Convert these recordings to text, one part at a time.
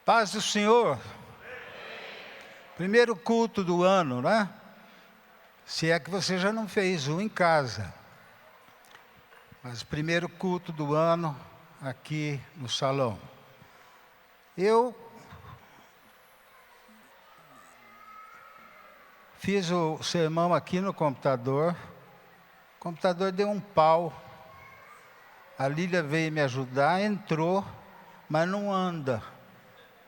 Paz do Senhor. Primeiro culto do ano, né? Se é que você já não fez um em casa. Mas primeiro culto do ano aqui no salão. Eu fiz o sermão aqui no computador. O computador deu um pau. A Lília veio me ajudar, entrou, mas não anda.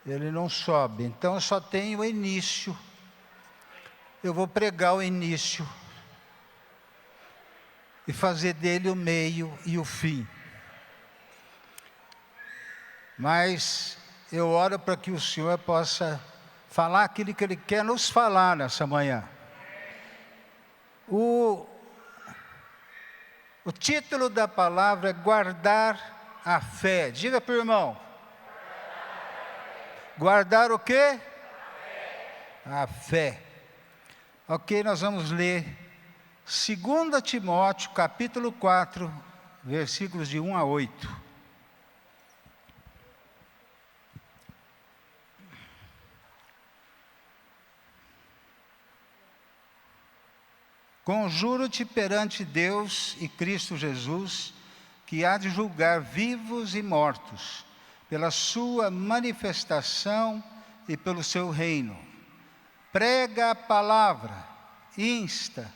Ele não sobe. Então eu só tenho o início. Eu vou pregar o início e fazer dele o meio e o fim. Mas eu oro para que o Senhor possa falar aquilo que Ele quer nos falar nessa manhã. O título da palavra é guardar a fé. Diga para o irmão. Guardar o quê? A fé. Ok, nós vamos ler 2 Timóteo, capítulo 4, versículos de 1 a 8. Conjuro-te perante Deus e Cristo Jesus, que há de julgar vivos e mortos, pela sua manifestação e pelo seu reino. Prega a palavra, insta,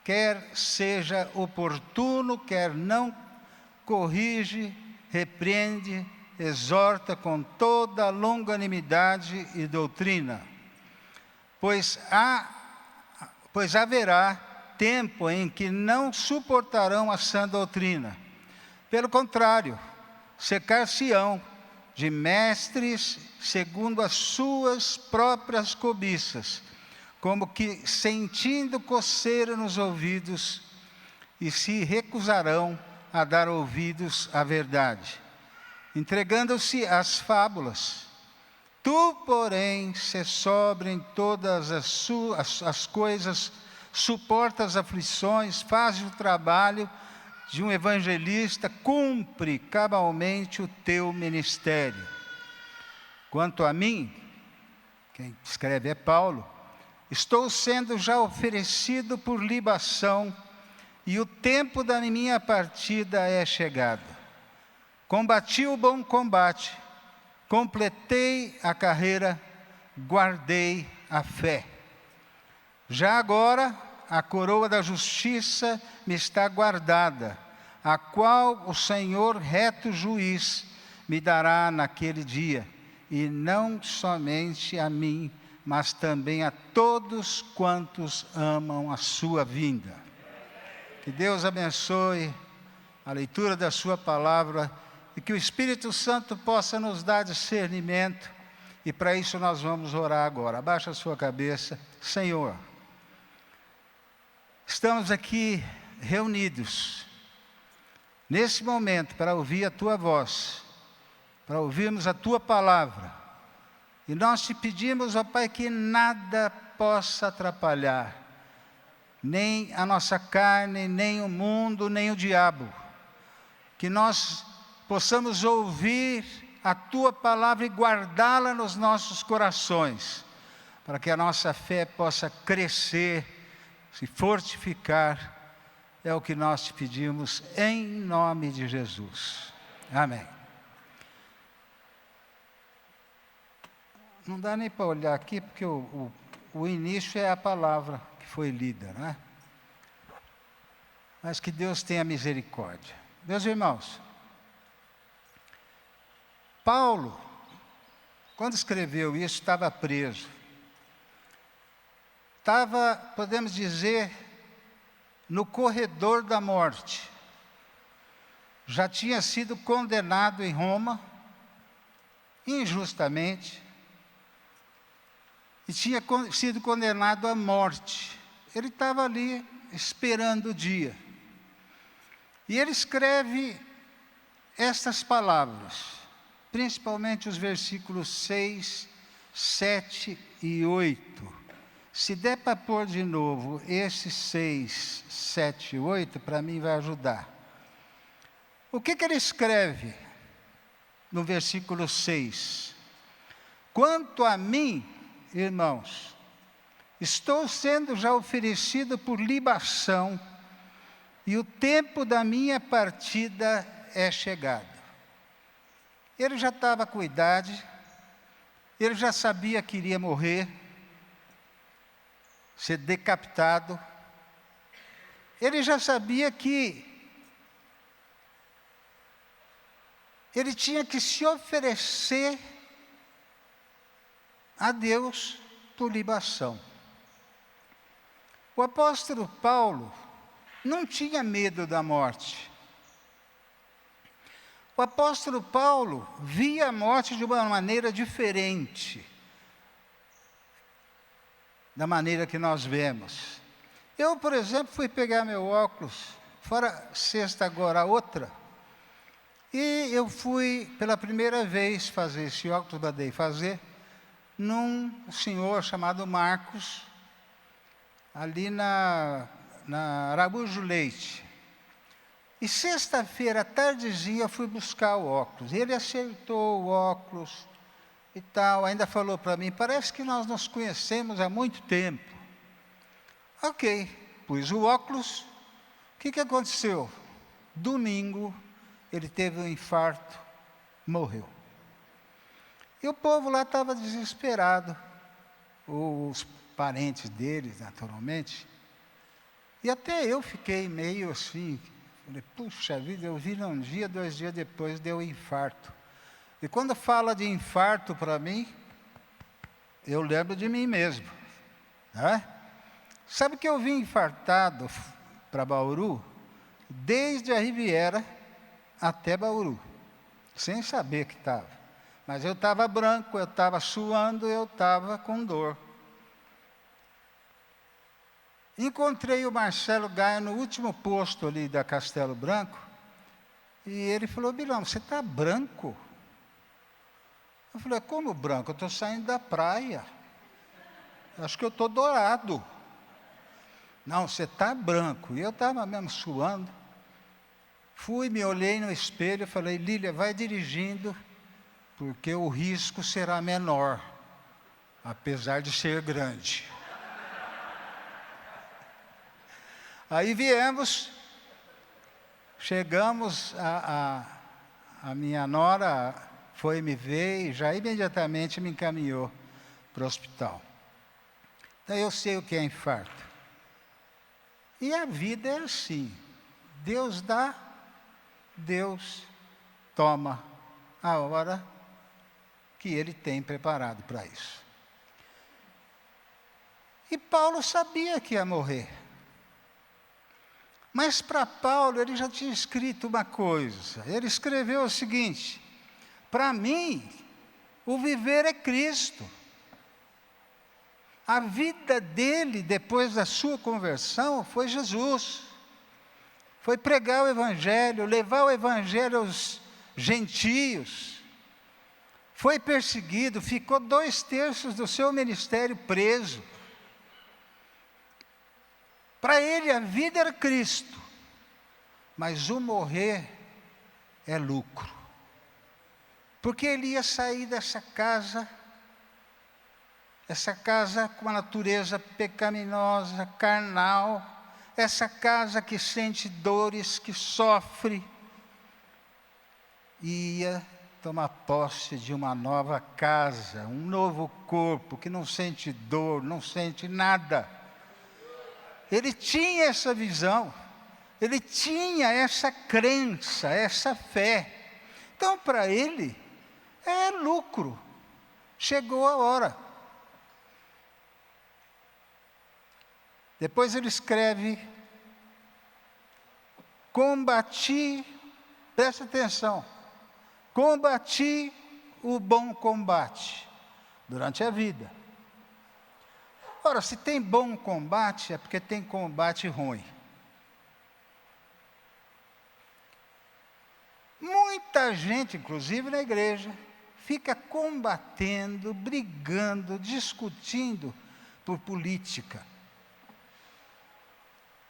quer seja oportuno, quer não, corrige, repreende, exorta com toda longanimidade e doutrina. Pois haverá tempo em que não suportarão a sã doutrina. Pelo contrário, cercar-se-ão de mestres segundo as suas próprias cobiças, como que sentindo coceira nos ouvidos, e se recusarão a dar ouvidos à verdade, entregando-se às fábulas. Tu, porém, se sobre em todas as coisas, suporta as aflições, faz o trabalho de um evangelista, cumpre cabalmente o teu ministério. Quanto a mim, quem escreve é Paulo, estou sendo já oferecido por libação, e o tempo da minha partida é chegado. Combati o bom combate, completei a carreira, guardei a fé. Já agora, a coroa da justiça me está guardada, a qual o Senhor, reto juiz, me dará naquele dia, e não somente a mim, mas também a todos quantos amam a sua vinda. Que Deus abençoe a leitura da sua palavra e que o Espírito Santo possa nos dar discernimento, e para isso nós vamos orar agora. Abaixa a sua cabeça. Senhor, estamos aqui reunidos, nesse momento, para ouvir a Tua voz, para ouvirmos a Tua palavra. E nós te pedimos, ó Pai, que nada possa atrapalhar, nem a nossa carne, nem o mundo, nem o diabo. Que nós possamos ouvir a Tua palavra e guardá-la nos nossos corações, para que a nossa fé possa crescer, se fortificar. É o que nós te pedimos em nome de Jesus. Amém. Não dá nem para olhar aqui, porque o início é a palavra que foi lida, né? Mas que Deus tenha misericórdia. Meus irmãos, Paulo, quando escreveu isso, estava preso. Estava, podemos dizer, no corredor da morte. Já tinha sido condenado em Roma, injustamente, e tinha sido condenado à morte. Ele estava ali esperando o dia. E ele escreve estas palavras, principalmente os versículos 6, 7 e 8. Se der para pôr de novo esses 6, 7 e 8, para mim vai ajudar. O que ele escreve no versículo 6? Quanto a mim, irmãos, estou sendo já oferecido por libação, e o tempo da minha partida é chegado. Ele já estava com idade, ele já sabia que iria morrer, ser decapitado. Ele já sabia que ele tinha que se oferecer a Deus por libação. O apóstolo Paulo não tinha medo da morte. O apóstolo Paulo via a morte de uma maneira diferente da maneira que nós vemos. Eu, por exemplo, fui pegar meu óculos, fora sexta agora a outra, e eu fui pela primeira vez fazer esse óculos, mandei fazer, num senhor chamado Marcos, ali na Araújo Leite. E sexta-feira, à tardezinha, eu fui buscar o óculos. Ele acertou o óculos e tal, ainda falou para mim, parece que nós nos conhecemos há muito tempo. Ok, pus o óculos. O que aconteceu? Domingo, ele teve um infarto, morreu. E o povo lá estava desesperado, os parentes dele, naturalmente. E até eu fiquei meio assim, falei, puxa vida, eu vi um dia, 2 dias depois, deu infarto. E quando fala de infarto para mim, eu lembro de mim mesmo. Né? Sabe que eu vim infartado para Bauru, desde a Riviera até Bauru, sem saber que estava. Mas eu estava branco, eu estava suando, eu estava com dor. Encontrei o Marcelo Gaia no último posto ali da Castelo Branco, e ele falou, Bilão, você está branco? Eu falei, como branco? Eu estou saindo da praia. Acho que eu estou dourado. Não, você está branco. E eu estava mesmo suando. Fui, me olhei no espelho e falei, Lília, vai dirigindo, porque o risco será menor, apesar de ser grande. Aí viemos, chegamos, a minha nora foi me ver e já imediatamente me encaminhou para o hospital. Então eu sei o que é infarto. E a vida é assim, Deus dá, Deus toma a hora que Ele tem preparado para isso. E Paulo sabia que ia morrer. Mas para Paulo, ele já tinha escrito uma coisa. Ele escreveu o seguinte, para mim, o viver é Cristo. A vida dele, depois da sua conversão, foi Jesus. Foi pregar o Evangelho, levar o Evangelho aos gentios. Foi perseguido, ficou 2/3 do seu ministério preso. Para ele a vida era Cristo, mas o morrer é lucro. Porque ele ia sair dessa casa, essa casa com a natureza pecaminosa, carnal, essa casa que sente dores, que sofre, e ia tomar posse de uma nova casa, um novo corpo, que não sente dor, não sente nada. Ele tinha essa visão, ele tinha essa crença, essa fé. Então, para ele, é lucro. Chegou a hora. Depois ele escreve, combati, presta atenção, combati o bom combate durante a vida. Ora, se tem bom combate, é porque tem combate ruim. Muita gente, inclusive na igreja, fica combatendo, brigando, discutindo por política.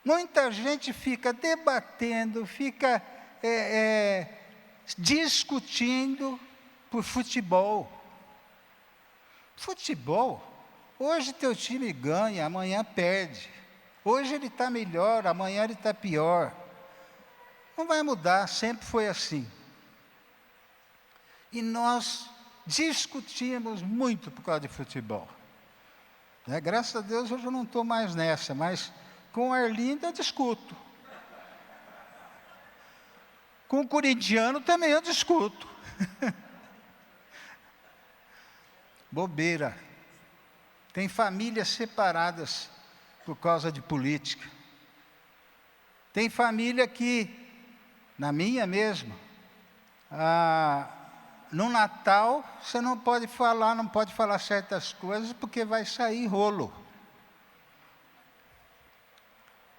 Muita gente fica debatendo, fica discutindo por futebol. Futebol, hoje teu time ganha, amanhã perde. Hoje ele está melhor, amanhã ele está pior. Não vai mudar, sempre foi assim. E nós discutimos muito por causa de futebol. Graças a Deus hoje eu não estou mais nessa, mas com o Arlindo eu discuto. Com o corintiano também eu discuto. Bobeira. Tem famílias separadas por causa de política. Tem família que, na minha mesmo, no Natal você não pode falar certas coisas porque vai sair rolo.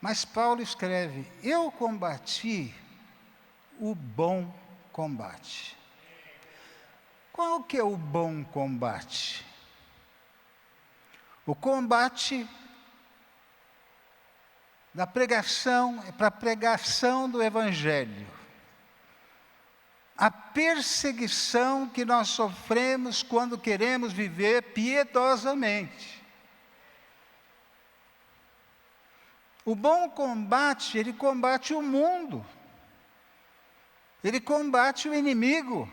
Mas Paulo escreve: eu combati o bom combate. Qual que é o bom combate? O combate da pregação, para a pregação do Evangelho. A perseguição que nós sofremos quando queremos viver piedosamente. O bom combate, ele combate o mundo. Ele combate o inimigo.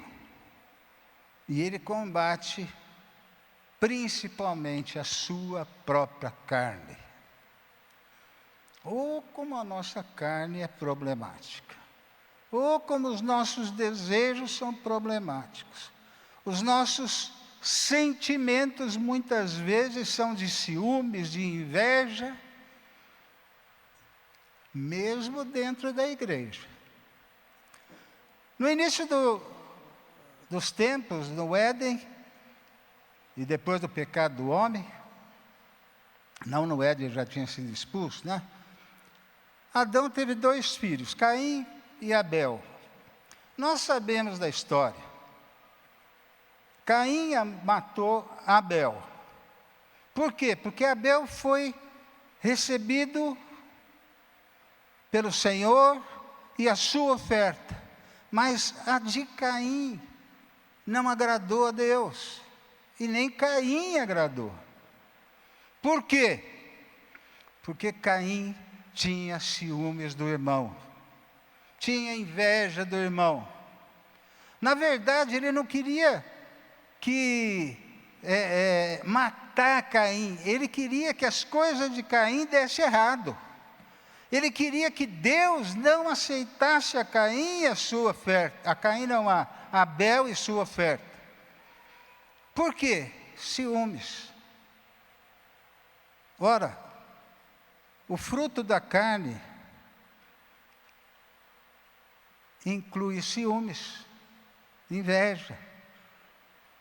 E ele combate principalmente a sua própria carne. Como a nossa carne é problemática. Como os nossos desejos são problemáticos. Os nossos sentimentos muitas vezes são de ciúmes, de inveja, mesmo dentro da igreja. No início dos tempos, no Éden, e depois do pecado do homem, não no Éden, já tinha sido expulso, né? Adão teve 2 filhos, Caim e Abel. Nós sabemos da história. Caim matou Abel. Por quê? Porque Abel foi recebido pelo Senhor e a sua oferta. Mas a de Caim não agradou a Deus. E nem Caim agradou. Por quê? Porque Caim tinha ciúmes do irmão. Tinha inveja do irmão. Na verdade, ele não queria matar Caim. Ele queria que as coisas de Caim dessem errado. Ele queria que Deus não aceitasse a Caim e a sua oferta. A Abel e sua oferta. Por quê? Ciúmes. Ora, o fruto da carne inclui ciúmes, inveja,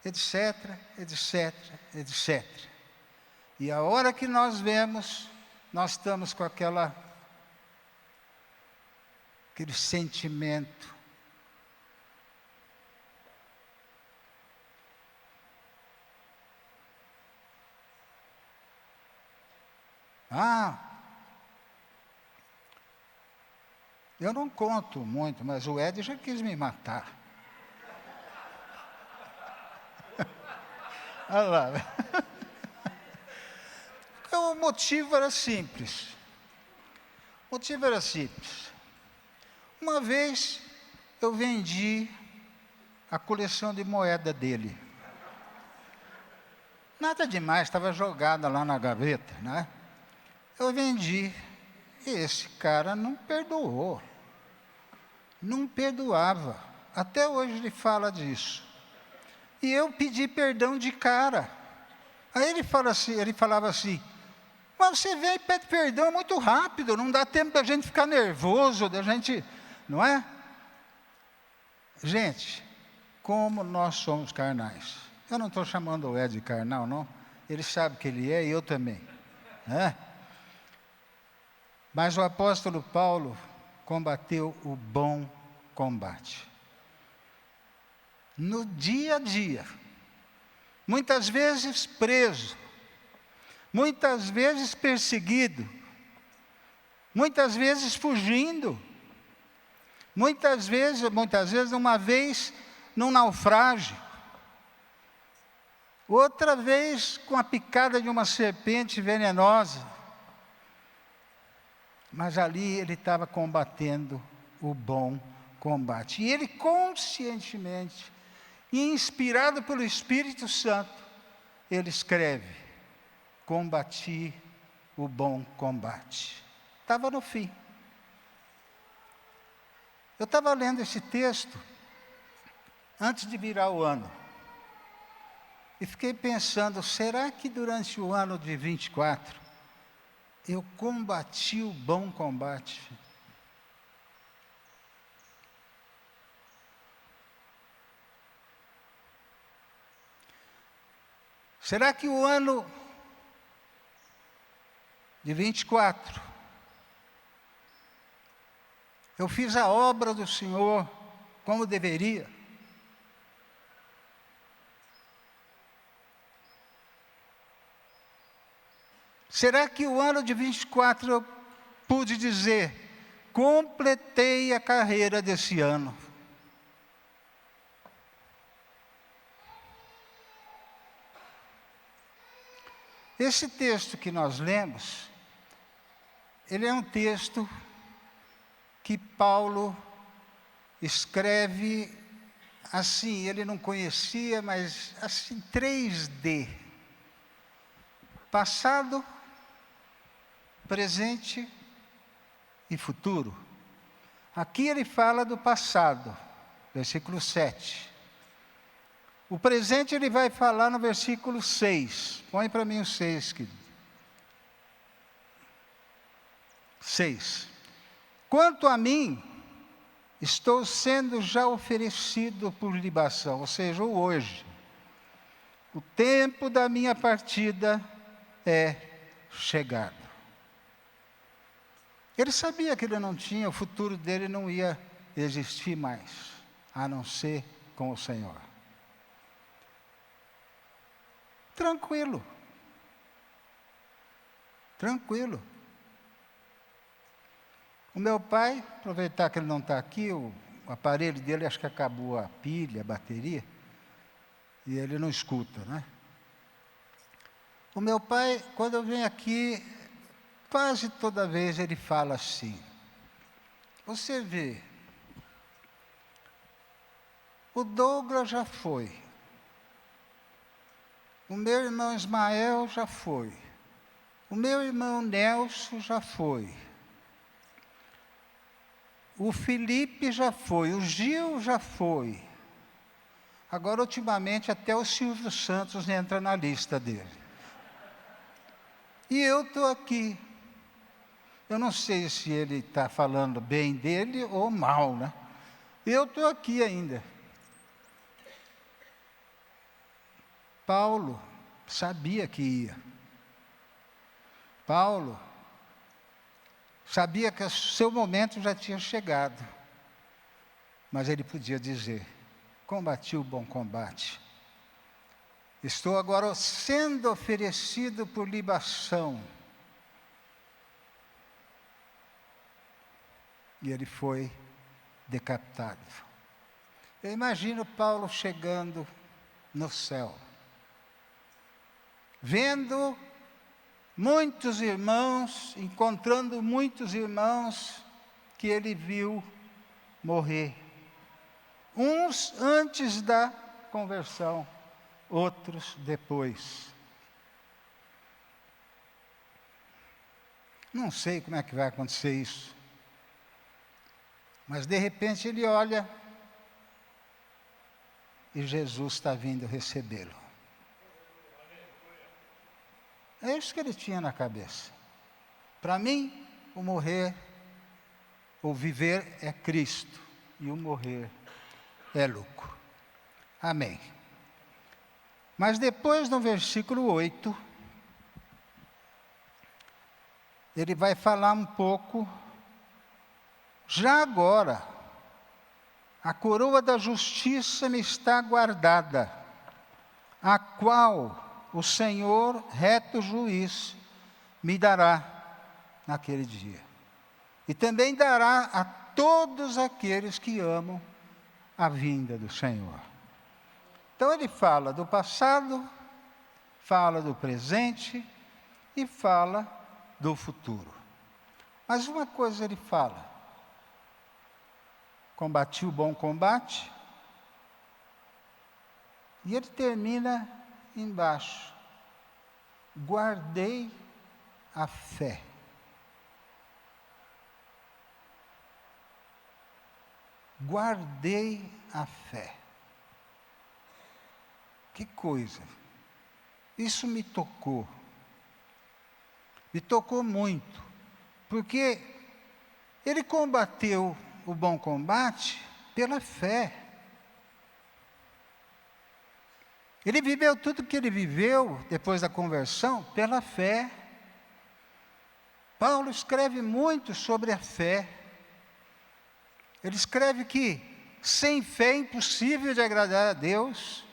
etc, etc, etc. E a hora que nós vemos, nós estamos com aquele sentimento. Eu não conto muito, mas o Ed já quis me matar. Olha lá. Então, o motivo era simples. Uma vez eu vendi a coleção de moeda dele. Nada demais, estava jogada lá na gaveta, né? Eu vendi. E esse cara não perdoou. Não perdoava. Até hoje ele fala disso. E eu pedi perdão de cara. Aí ele falava assim: mas você vem e pede perdão muito rápido, não dá tempo da gente ficar nervoso, da gente, não é? Gente, como nós somos carnais. Eu não estou chamando o Ed de carnal, não. Ele sabe que ele é e eu também. Né? Mas o apóstolo Paulo combateu o bom combate. No dia a dia. Muitas vezes preso. Muitas vezes perseguido. Muitas vezes fugindo. Muitas vezes, uma vez, num naufrágio. outra vez com a picada de uma serpente venenosa. Mas ali ele estava combatendo o bom combate. E ele conscientemente, e inspirado pelo Espírito Santo, ele escreve: combati o bom combate. Estava no fim. Eu estava lendo esse texto antes de virar o ano. E fiquei pensando, será que durante o ano de 24, eu combati o bom combate? Será que o ano de 24, eu fiz a obra do Senhor como deveria? Será que o ano de 24 eu pude dizer, completei a carreira desse ano? Esse texto que nós lemos, ele é um texto que Paulo escreve assim, ele não conhecia, mas assim, 3D. Passado, presente e futuro. Aqui ele fala do passado, versículo 7. O presente ele vai falar no versículo 6. Põe para mim o 6, querido. 6. Quanto a mim, estou sendo já oferecido por libação, ou seja, o hoje. O tempo da minha partida é chegado. Ele sabia que ele não tinha, o futuro dele não ia existir mais, a não ser com o Senhor. Tranquilo. Tranquilo. O meu pai, aproveitar que ele não está aqui, o aparelho dele, acho que acabou a pilha, a bateria, e ele não escuta, né? O meu pai, quando eu venho aqui, quase toda vez ele fala assim: você vê, o Douglas já foi, o meu irmão Ismael já foi, o meu irmão Nelson já foi, o Felipe já foi, o Gil já foi. Agora, ultimamente, até o Silvio Santos entra na lista dele. E eu estou aqui. Eu não sei se ele está falando bem dele ou mal, né? Eu estou aqui ainda. Paulo sabia que ia. Paulo sabia que o seu momento já tinha chegado. Mas ele podia dizer: combati o bom combate. Estou agora sendo oferecido por libação. E ele foi decapitado. Eu imagino Paulo chegando no céu, vendo muitos irmãos, encontrando muitos irmãos que ele viu morrer. Uns antes da conversão, outros depois. Não sei como é que vai acontecer isso. Mas de repente ele olha e Jesus está vindo recebê-lo. É isso que ele tinha na cabeça. Para mim, o morrer, o viver é Cristo, e o morrer é lucro. Amém. Mas depois, no versículo 8, ele vai falar um pouco, já agora, a coroa da justiça me está guardada, a qual o Senhor, reto juiz, me dará naquele dia. E também dará a todos aqueles que amam a vinda do Senhor. Então ele fala do passado, fala do presente e fala do futuro. Mas uma coisa ele fala: combati o bom combate, e ele termina embaixo: guardei a fé. Guardei a fé. Que coisa! Isso me tocou muito, porque ele combateu o bom combate pela fé. Ele viveu tudo que ele viveu depois da conversão pela fé. Paulo escreve muito sobre a fé. Ele escreve que sem fé é impossível de agradar a Deus.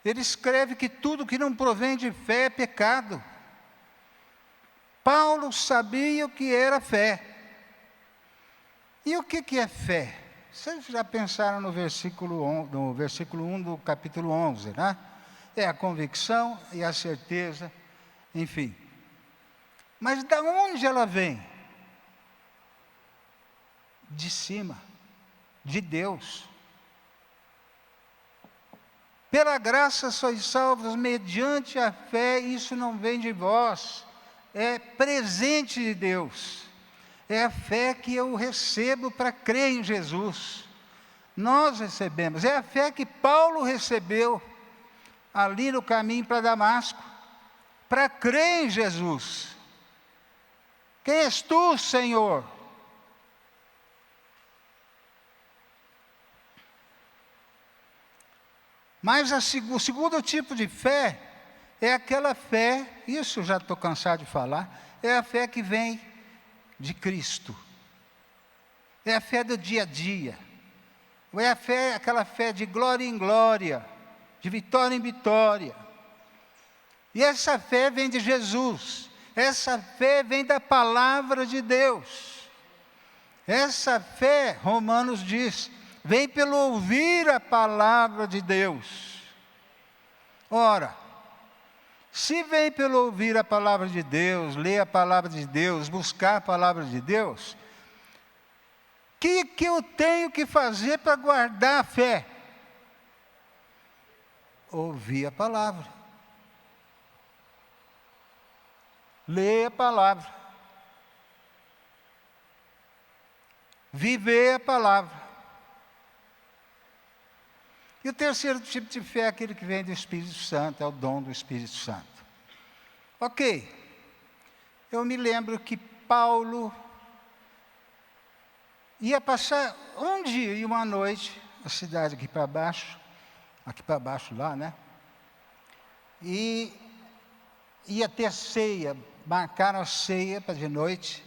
Ele escreve que tudo que não provém de fé é pecado. Paulo sabia o que era fé. E o que é fé? Vocês já pensaram no versículo 1 do capítulo 11, né? É a convicção e a certeza, enfim. Mas de onde ela vem? De cima, de Deus. Pela graça sois salvos mediante a fé, isso não vem de vós, é presente de Deus. É a fé que eu recebo para crer em Jesus. Nós recebemos, é a fé que Paulo recebeu ali no caminho para Damasco, para crer em Jesus. Quem és tu, Senhor? Mas o segundo tipo de fé é aquela fé, isso eu já estou cansado de falar, é a fé que vem de Cristo. É a fé do dia a dia. É a fé, aquela fé de glória em glória, de vitória em vitória. E essa fé vem de Jesus. Essa fé vem da palavra de Deus. Essa fé, Romanos diz, vem pelo ouvir a palavra de Deus. Ora, se vem pelo ouvir a palavra de Deus, ler a palavra de Deus, buscar a palavra de Deus, o que eu tenho que fazer para guardar a fé? Ouvir a palavra. Ler a palavra. Viver a palavra. E o terceiro tipo de fé é aquele que vem do Espírito Santo, é o dom do Espírito Santo. Ok, eu me lembro que Paulo ia passar um dia e uma noite na cidade aqui para baixo lá, né? E ia ter ceia, marcaram a ceia para de noite,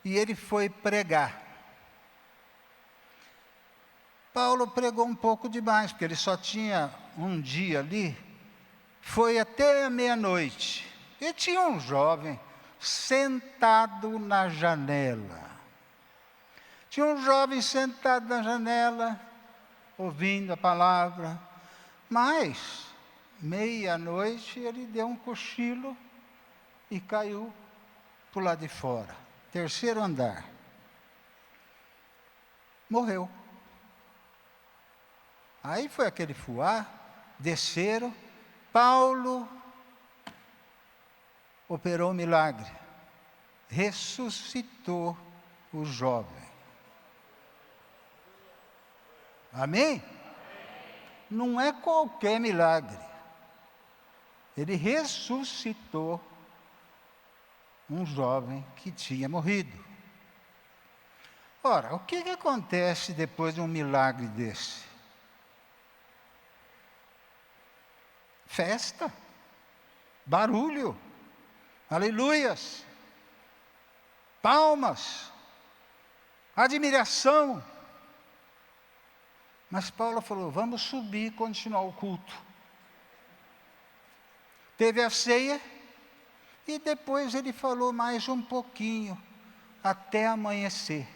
e ele foi pregar. Paulo pregou um pouco demais, porque ele só tinha um dia ali, foi até a meia-noite. E tinha um jovem sentado na janela. Tinha um jovem sentado na janela, ouvindo a palavra, mas, meia-noite, ele deu um cochilo e caiu para o lado de fora, terceiro andar. Morreu. Aí foi aquele fuá, desceram, Paulo operou um milagre, ressuscitou o jovem. Amém? Não é qualquer milagre. Ele ressuscitou um jovem que tinha morrido. Ora, o que acontece depois de um milagre desse? Festa, barulho, aleluias, palmas, admiração. Mas Paulo falou, vamos subir e continuar o culto. Teve a ceia, e depois ele falou mais um pouquinho, até amanhecer.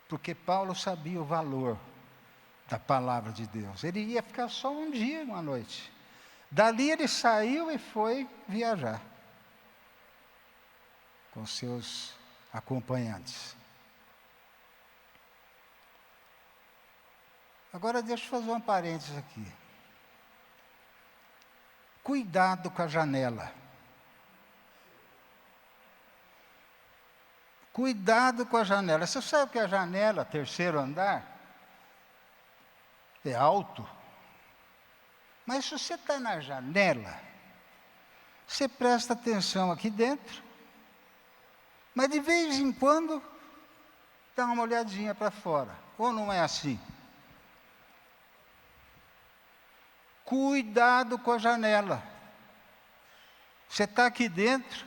Porque Paulo sabia o valor da palavra de Deus. Ele ia ficar só um dia, uma noite. Dali ele saiu e foi viajar com seus acompanhantes. Agora deixa eu fazer um parênteses aqui. Cuidado com a janela. Cuidado com a janela. Você sabe que a janela, terceiro andar, é alto? Mas se você está na janela, você presta atenção aqui dentro, mas de vez em quando, dá uma olhadinha para fora. Ou não é assim? Cuidado com a janela. Você está aqui dentro,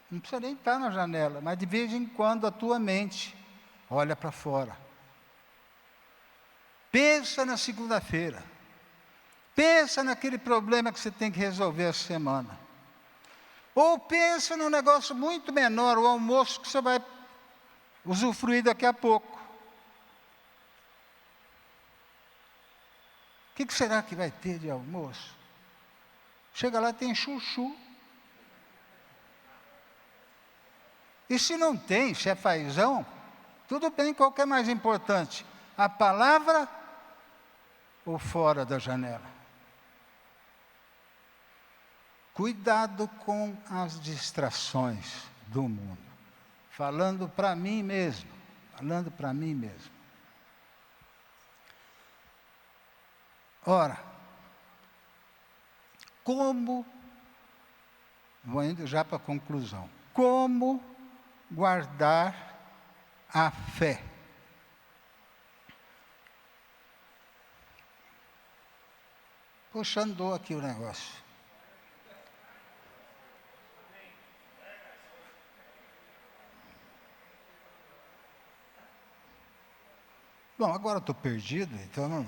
não precisa nem estar na janela, mas de vez em quando a tua mente olha para fora. Pensa na segunda-feira. Pensa naquele problema que você tem que resolver essa semana. Ou pensa num negócio muito menor, o almoço que você vai usufruir daqui a pouco. O que será que vai ter de almoço? Chega lá, tem chuchu. E se não tem, se é fazão, tudo bem, qual que é mais importante? A palavra ou fora da janela? Cuidado com as distrações do mundo. Falando para mim mesmo. Falando para mim mesmo. Ora, como, vou indo já para a conclusão, como guardar a fé? Poxa, andou aqui o negócio. Bom, agora estou perdido, então...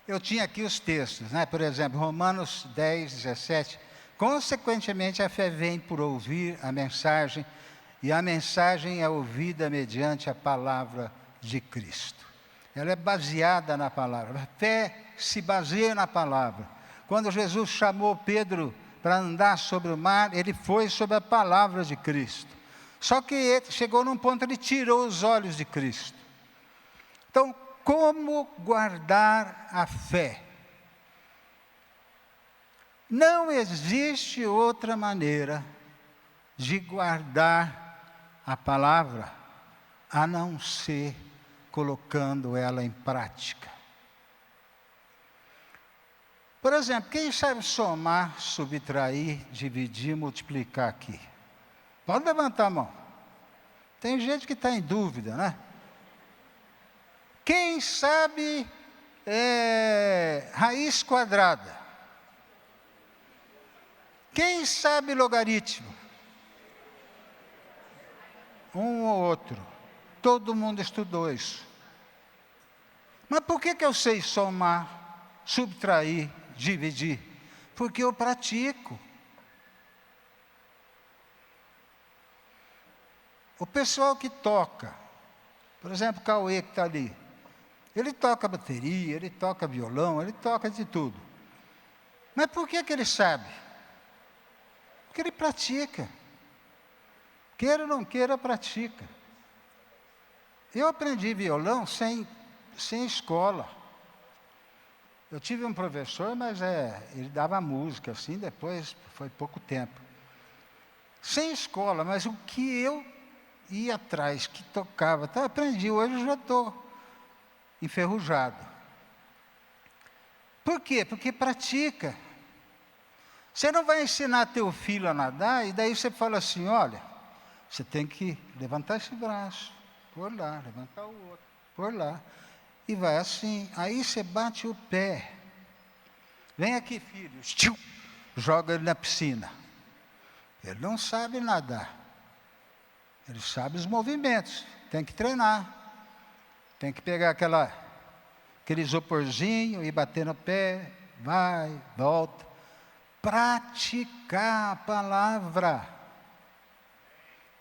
Eu tinha aqui os textos, né? Por exemplo, Romanos 10, 17. Consequentemente, a fé vem por ouvir a mensagem, e a mensagem é ouvida mediante a palavra de Cristo. Ela é baseada na palavra. A fé se baseia na palavra. Quando Jesus chamou Pedro para andar sobre o mar, ele foi sobre a palavra de Cristo. Só que ele chegou num ponto, ele tirou os olhos de Cristo. Então, como guardar a fé? Não existe outra maneira de guardar a palavra, a não ser colocando ela em prática. Por exemplo, quem sabe somar, subtrair, dividir, multiplicar aqui? Pode levantar a mão. Tem gente que está em dúvida, né? Quem sabe raiz quadrada? Quem sabe logaritmo? Um ou outro. Todo mundo estudou isso. Mas por que eu sei somar, subtrair, dividir? Porque eu pratico. O pessoal que toca, por exemplo, o Cauê que está ali, ele toca bateria, ele toca violão, ele toca de tudo. Mas por que ele sabe? Porque ele pratica. Queira ou não queira, pratica. Eu aprendi violão sem escola. Eu tive um professor, mas ele dava música assim, depois foi pouco tempo. Sem escola, mas o que eu ia atrás, que tocava, então, aprendi, hoje eu já estou enferrujado. Por quê? Porque pratica. Você não vai ensinar teu filho a nadar, e daí você fala assim, olha, você tem que levantar esse braço, pôr lá, levantar o outro, pôr lá, e vai assim, aí você bate o pé. Vem aqui, filho, joga ele na piscina. Ele não sabe nadar. Ele sabe os movimentos, tem que treinar. Tem que pegar aquele isoporzinho e bater no pé, vai, volta. Praticar a palavra.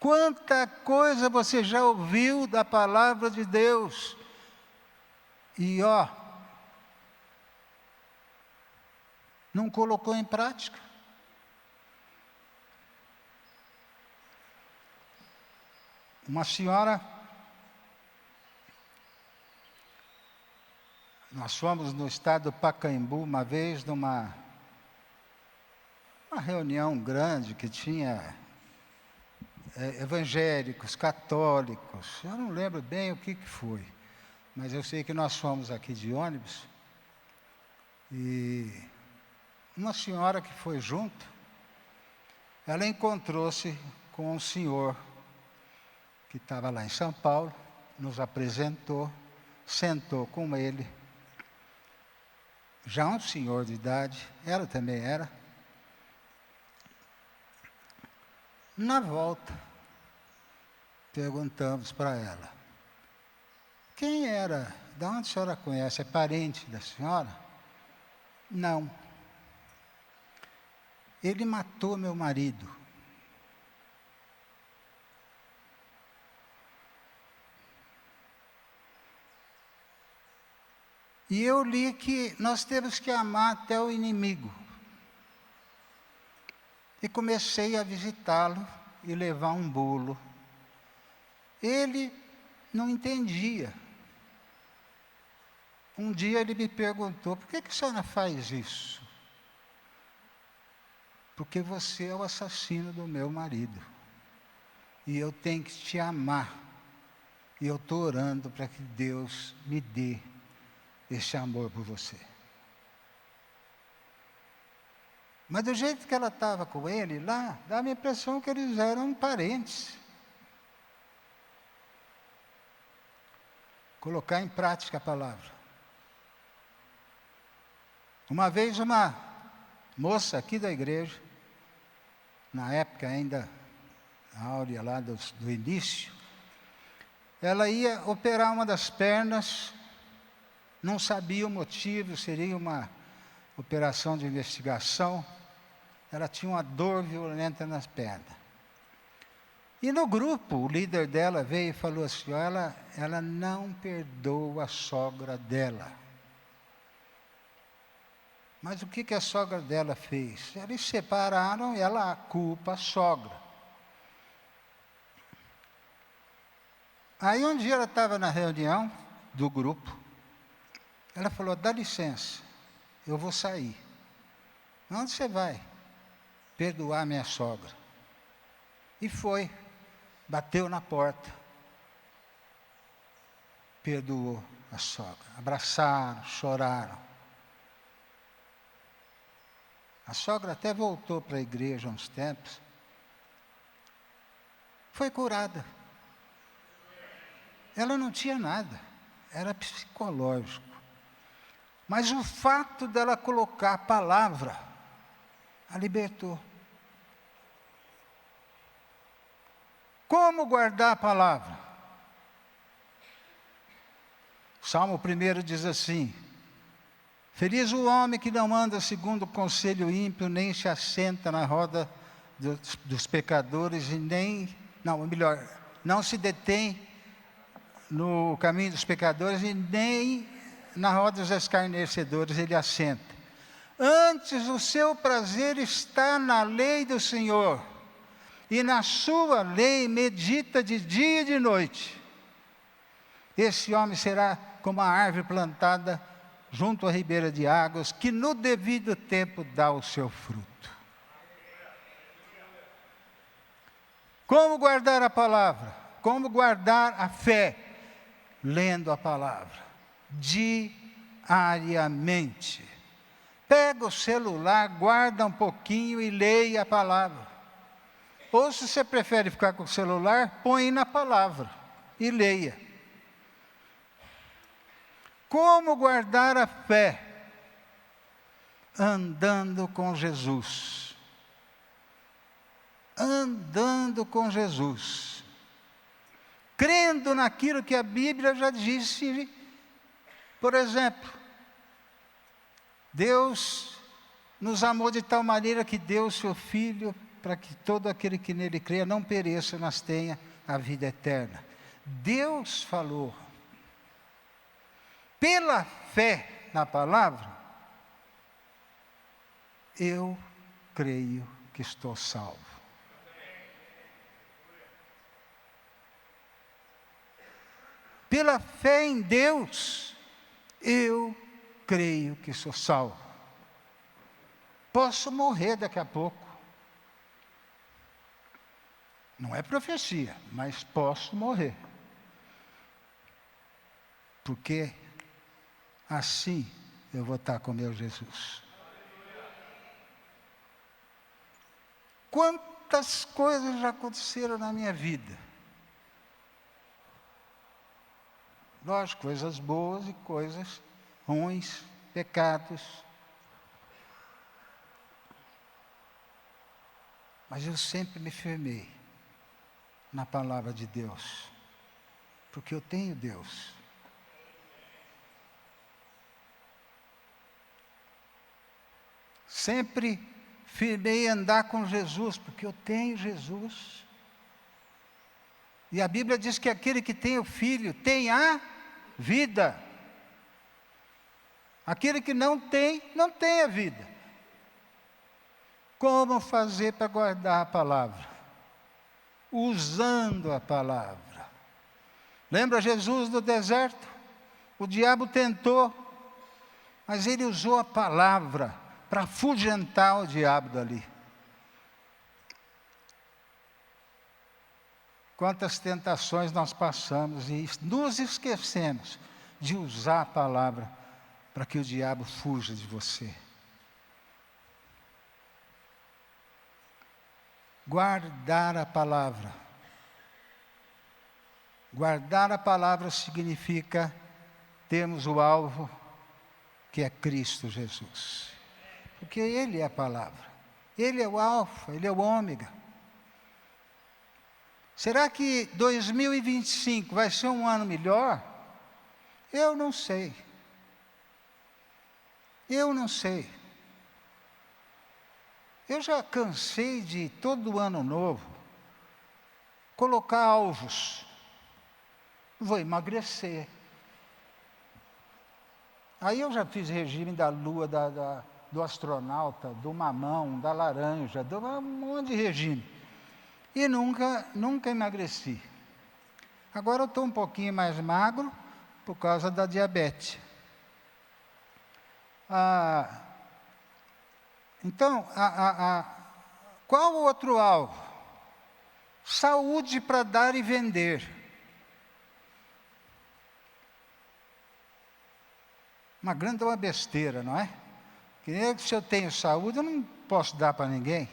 Quanta coisa você já ouviu da palavra de Deus. E não colocou em prática. Uma senhora, nós fomos no estado do Pacaembu uma vez, numa reunião grande que tinha evangélicos, católicos, eu não lembro bem o que foi, mas eu sei que nós fomos aqui de ônibus, e uma senhora que foi junto, ela encontrou-se com um senhor que estava lá em São Paulo, nos apresentou, sentou com ele, já um senhor de idade, ela também era. Na volta, perguntamos para ela, quem era, de onde a senhora conhece, é parente da senhora? Não. Ele matou meu marido. E eu li que nós temos que amar até o inimigo. E comecei a visitá-lo e levar um bolo. Ele não entendia. Um dia ele me perguntou, por que a senhora faz isso? Porque você é o assassino do meu marido. E eu tenho que te amar. E eu estou orando para que Deus me dê esse amor por você. Mas do jeito que ela estava com ele lá, dava a impressão que eles eram parentes. Colocar em prática a palavra. Uma vez uma moça aqui da igreja, na época ainda, a Áurea lá do início, ela ia operar uma das pernas, não sabia o motivo, seria uma operação de investigação. Ela tinha uma dor violenta nas pernas. E no grupo, o líder dela veio e falou assim, ela não perdoa a sogra dela. Mas o que a sogra dela fez? Eles se separaram e ela culpa a sogra. Aí um dia ela estava na reunião do grupo, ela falou, dá licença, eu vou sair. Onde você vai? Perdoar minha sogra. E foi, bateu na porta, perdoou a sogra, abraçaram, choraram. A sogra até voltou para a igreja há uns tempos, foi curada. Ela não tinha nada, era psicológico. Mas o fato dela colocar a palavra, a libertou. Como guardar a palavra? O Salmo 1 diz assim, feliz o homem que não anda segundo o conselho ímpio, nem se assenta na roda dos pecadores, e não se detém no caminho dos pecadores, e nem na roda dos escarnecedores ele assenta. Antes o seu prazer está na lei do Senhor, e na sua lei medita de dia e de noite. Esse homem será como a árvore plantada junto à ribeira de águas, que no devido tempo dá o seu fruto. Como guardar a palavra? Como guardar a fé? Lendo a palavra, diariamente. Pega o celular, guarda um pouquinho e leia a palavra. Ou se você prefere ficar com o celular, põe na palavra e leia. Como guardar a fé? Andando com Jesus. Andando com Jesus. Crendo naquilo que a Bíblia já disse. Por exemplo, Deus nos amou de tal maneira que deu o seu Filho para que todo aquele que nele creia não pereça, mas tenha a vida eterna. Deus falou. Pela fé na palavra, eu creio que estou salvo. Pela fé em Deus, eu creio que sou salvo. Posso morrer daqui a pouco. Não é profecia, mas posso morrer. Porque assim eu vou estar com meu Jesus. Quantas coisas já aconteceram na minha vida? Lógico, coisas boas e coisas ruins, pecados. Mas eu sempre me firmei na palavra de Deus, porque eu tenho Deus. Sempre firmei andar com Jesus, porque eu tenho Jesus. E a Bíblia diz que aquele que tem o Filho tem a vida. Aquele que não tem a vida. Como fazer para guardar a palavra? Usando a palavra. Lembra Jesus no deserto? O diabo tentou, mas ele usou a palavra para afugentar o diabo dali. Quantas tentações nós passamos e nos esquecemos de usar a palavra para que o diabo fuja de você. Guardar a palavra. Guardar a palavra significa termos o alvo, que é Cristo Jesus. Porque Ele é a palavra. Ele é o alfa, Ele é o ômega. Será que 2025 vai ser um ano melhor? Eu não sei. Eu não sei. Eu já cansei de, todo ano novo, colocar alvos. Vou emagrecer. Aí eu já fiz regime da lua, do astronauta, do mamão, da laranja, de um monte de regime. E nunca emagreci. Agora eu estou um pouquinho mais magro por causa da diabetes. Então, qual o outro alvo? Saúde para dar e vender. Uma grande besteira, não é? Que se eu tenho saúde, eu não posso dar para ninguém.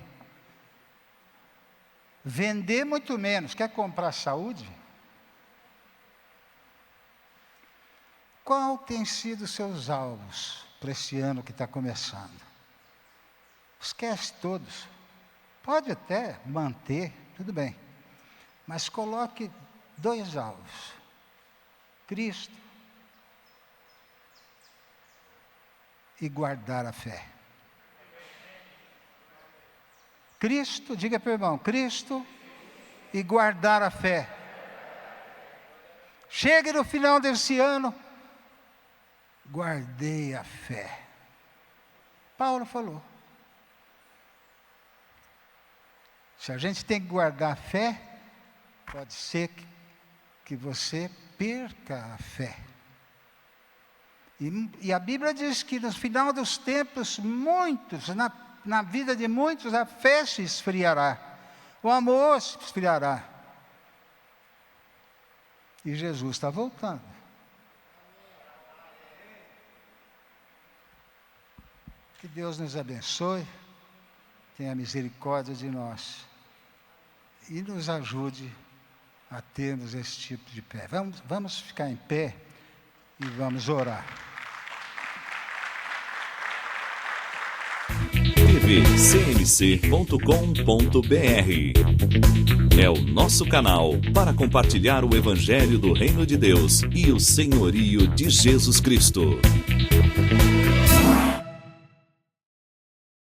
Vender muito menos. Quer comprar saúde? Qual tem sido os seus alvos para esse ano que está começando? Esquece todos. Pode até manter, tudo bem. Mas coloque 2 alvos. Cristo e guardar a fé. Cristo, diga para o irmão, Cristo e guardar a fé. Chegue no final desse ano, guardei a fé. Paulo falou. Se a gente tem que guardar a fé, pode ser que você perca a fé. E a Bíblia diz que no final dos tempos, muitos, na vida de muitos, a fé se esfriará. O amor se esfriará. E Jesus está voltando. Que Deus nos abençoe, tenha misericórdia de nós e nos ajude a termos esse tipo de fé. Vamos ficar em pé e vamos orar. tvcmc.com.br é o nosso canal para compartilhar o Evangelho do Reino de Deus e o senhorio de Jesus Cristo.